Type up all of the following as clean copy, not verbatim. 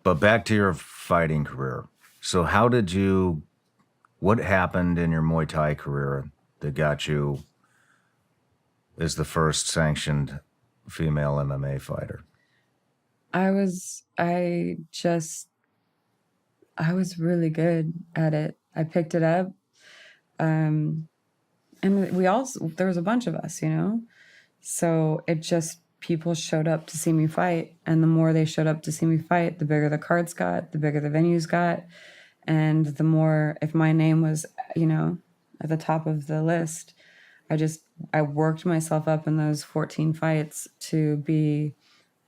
But back to your fighting career. So what happened in your Muay Thai career that got you as the first sanctioned female MMA fighter? I was really good at it. I picked it up. And there was a bunch of us, so people showed up to see me fight. And the more they showed up to see me fight, the bigger the cards got, the bigger the venues got. And the more, if my name was, at the top of the list, I worked myself up in those 14 fights to be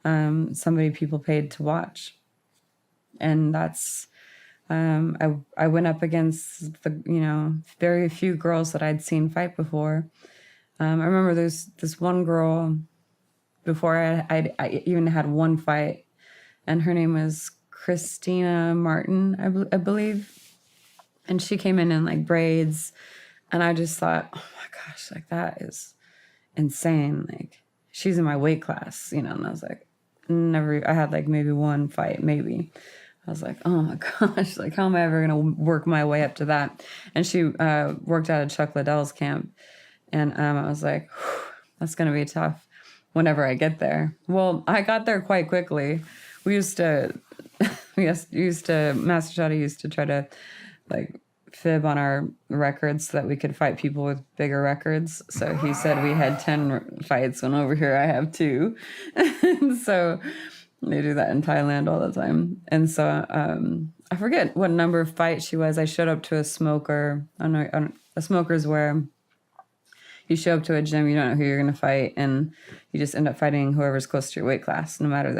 somebody people paid to watch. And that's, I went up against very few girls that I'd seen fight before. I remember there's this one girl before I even had one fight, and her name was Christina Martin, I believe. And she came in like braids, and I just thought, oh my gosh, like that is insane. Like she's in my weight class, and I was like, I had like maybe one fight, maybe. I was like, oh my gosh, like how am I ever going to work my way up to that? And she worked out at Chuck Liddell's camp. And I was like, that's going to be tough whenever I get there. Well, I got there quite quickly. Master Shadi used to try to like fib on our records so that we could fight people with bigger records. So he said we had 10 fights when over here I have 2. So they do that in Thailand all the time. And so I forget what number of fight she was. I showed up to a smoker. A smoker's where you show up to a gym, you don't know who you're going to fight, and you just end up fighting whoever's close to your weight class, no matter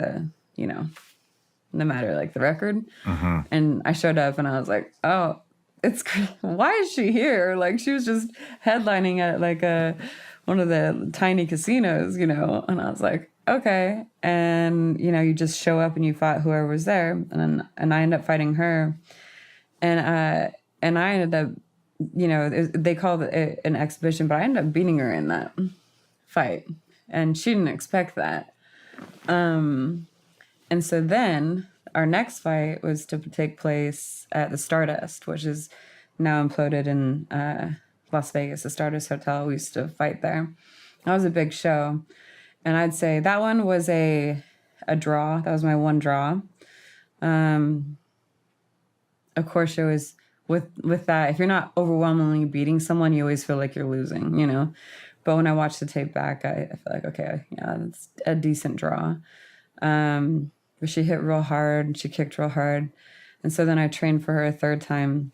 like the record. Mm-hmm. And I showed up and I was like, oh, why is she here? Like she was just headlining at like one of the tiny casinos, and I was like, okay. And, you just show up and you fought whoever was there. And I ended up fighting her. And I ended up, they called it an exhibition, but I ended up beating her in that fight. And she didn't expect that. And so then our next fight was to take place at the Stardust, which is now imploded in Las Vegas, the Stardust Hotel. We used to fight there. That was a big show. And I'd say that one was a draw. That was my one draw. Of course, it was with that. If you're not overwhelmingly beating someone, you always feel like you're losing, But when I watched the tape back, I feel like, okay, yeah, that's a decent draw. But she hit real hard and she kicked real hard. And so then I trained for her a third time.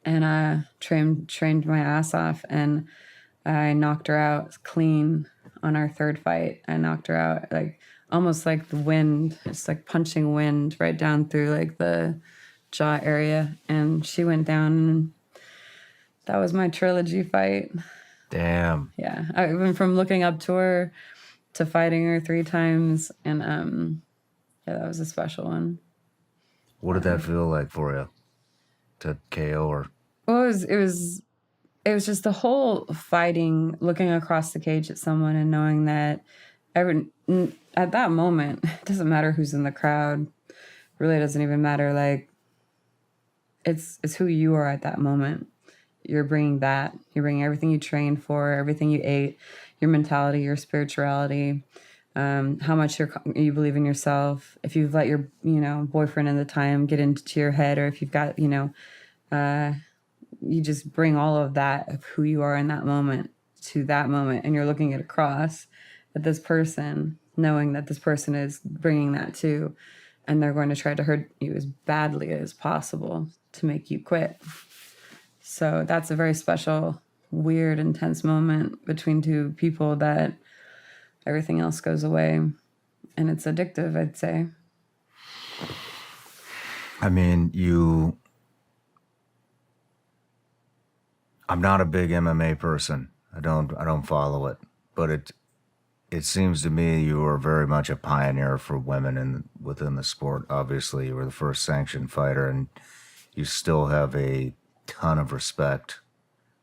And I trained my ass off, and I knocked her out clean on our third fight. I knocked her out like almost like the wind, just like punching wind right down through like the jaw area. And she went down, and that was my trilogy fight. Damn. Yeah. I went from looking up to her to fighting her 3 times. And yeah, that was a special one. What did that feel like for you to KO her? Well, it was just the whole fighting, looking across the cage at someone and knowing that at that moment, it doesn't matter who's in the crowd. It really doesn't even matter. Like it's who you are at that moment. You're bringing everything you trained for, everything you ate, your mentality, your spirituality, how much you believe in yourself. If you've let your, boyfriend at the time get into your head, or if you've got, you just bring all of that of who you are in that moment to that moment, and you're looking at across at this person, knowing that this person is bringing that too, and they're going to try to hurt you as badly as possible to make you quit. So that's a very special, weird, intense moment between 2 people that everything else goes away, and it's addictive, I'd say. I mean, I'm not a big MMA person. I don't follow it, but it seems to me you are very much a pioneer for women within the sport. Obviously, you were the first sanctioned fighter, and you still have a ton of respect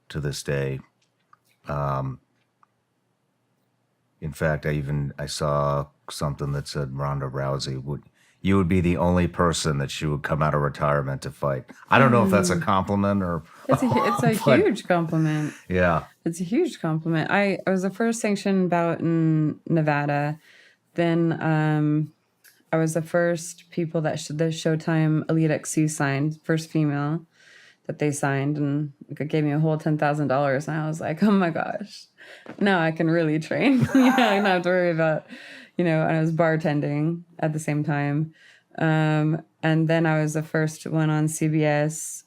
to this day. In fact, I saw something that said Ronda Rousey you would be the only person that she would come out of retirement to fight. I don't know if that's a compliment or, It's a but huge compliment. yeah. It's a huge compliment. I was the first sanctioned bout in Nevada. Then I was the first people that the Showtime Elite XC signed, first female that they signed, and it gave me a whole $10,000. And I was like, oh my gosh, now I can really train. I don't have to worry about, and I was bartending at the same time. And then I was the first one on CBS.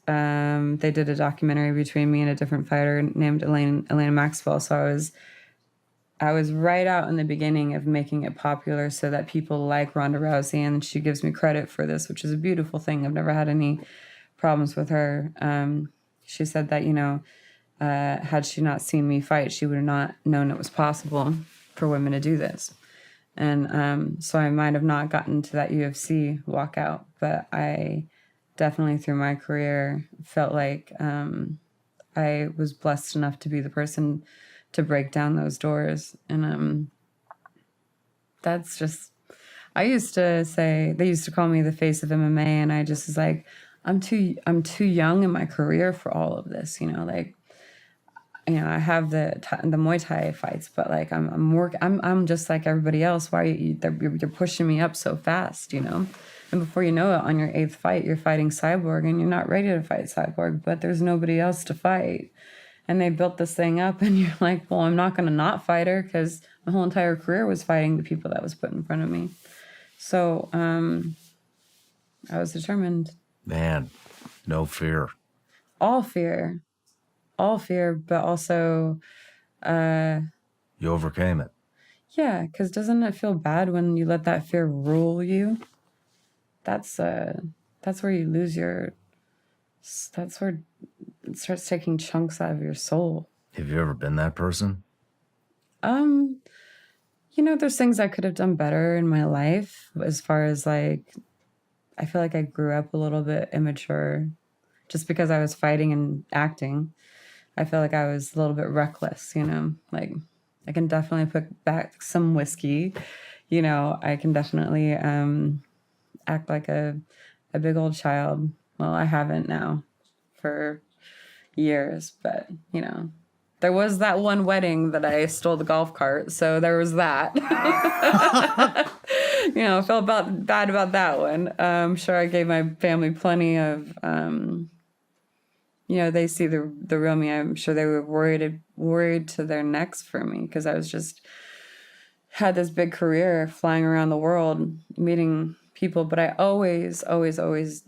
They did a documentary between me and a different fighter named Elena Maxwell. So I was right out in the beginning of making it popular so that people like Ronda Rousey, and she gives me credit for this, which is a beautiful thing. I've never had any problems with her. She said that, had she not seen me fight, she would have not known it was possible for women to do this. And so I might have not gotten to that UFC walkout, but I definitely through my career felt like I was blessed enough to be the person to break down those doors. And that's just, I used to say, they used to call me the face of MMA, and I just was like, I'm too young in my career for all of this, I have the Muay Thai fights, but like I'm just like everybody else. Why you're pushing me up so fast, And before you know it, on your 8th fight, you're fighting Cyborg, and you're not ready to fight Cyborg, but there's nobody else to fight. And they built this thing up, and you're like, well, I'm not going to not fight her, because my whole entire career was fighting the people that was put in front of me. So I was determined. Man, no fear. All fear, but also... you overcame it. Yeah, because doesn't it feel bad when you let that fear rule you? That's where you lose that's where it starts taking chunks out of your soul. Have you ever been that person? There's things I could have done better in my life, as far as like, I feel like I grew up a little bit immature just because I was fighting and acting. I feel like I was a little bit reckless, like I can definitely put back some whiskey, I can definitely act like a big old child. Well, I haven't now for years, but there was that one wedding that I stole the golf cart, so there was that. I felt bad about that one. I'm sure I gave my family plenty of, they see the real me. I'm sure they were worried to their necks for me, because I was just had this big career flying around the world, meeting people, but I always, I was always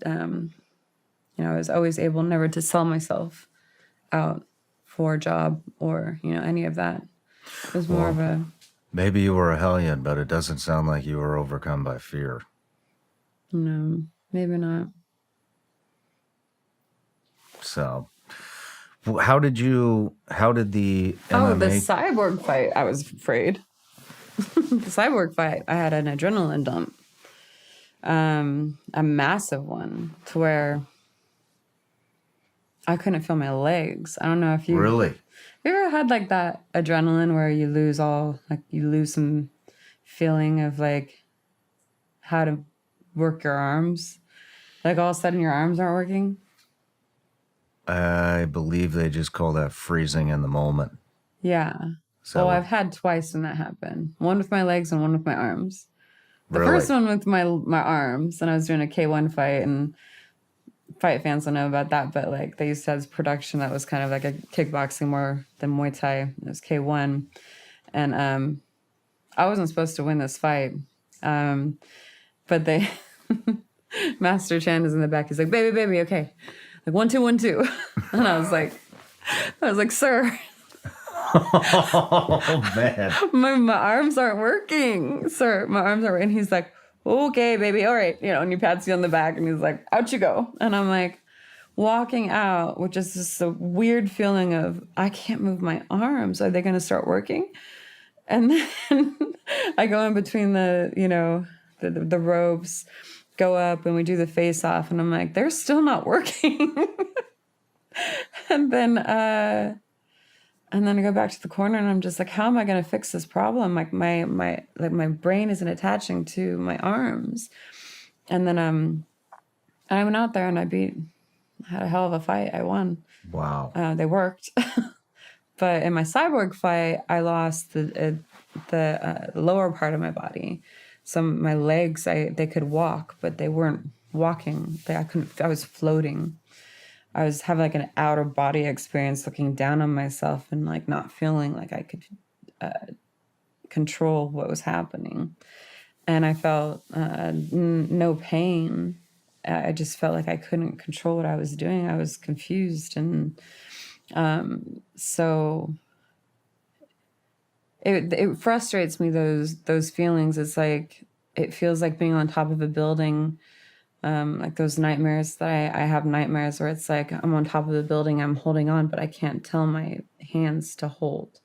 able never to sell myself out for a job or, any of that. It was more of a... Maybe you were a hellion, but it doesn't sound like you were overcome by fear. No, maybe not. So, how did the MMA... Oh, the Cyborg fight, I was afraid. The Cyborg fight, I had an adrenaline dump. A massive one, to where I couldn't feel my legs. I don't know if you... Really? You ever had like that adrenaline where you lose some feeling of like how to work your arms? Like all of a sudden your arms aren't working? I believe they just call that freezing in the moment. Yeah. So, I've had twice when that happened. One with my legs and one with my arms. The really? first one with my arms, and I was doing a K1 fight, and fight fans don't know about that, but like they used to have this production that was kind of like a kickboxing more than Muay Thai. It was K1, and I wasn't supposed to win this fight, but they Master Chan is in the back. He's like, baby, okay, like 1 2 1 2, and I was like, sir. Oh man, my arms aren't working, sir. My arms aren't working. And he's like, okay, baby, all right. And he pats you on the back, and he's like, out you go. And I'm like, walking out, which is just a weird feeling of, I can't move my arms. Are they going to start working? And then I go in between the ropes, go up, and we do the face off. And I'm like, they're still not working. And then I go back to the corner, and I'm just like, how am I going to fix this problem? Like my brain isn't attaching to my arms. And then I went out there and had a hell of a fight. I won. Wow. They worked. But in my cyborg fight, I lost the lower part of my body. My legs, they could walk, but they weren't walking. I was floating. I was having like an outer body experience, looking down on myself and like not feeling like I could control what was happening. And I felt no pain. I just felt like I couldn't control what I was doing. I was confused. And so it frustrates me, those feelings. It's like, it feels like being on top of a building, like those nightmares that I have nightmares where it's like I'm on top of the building, I'm holding on, but I can't tell my hands to hold.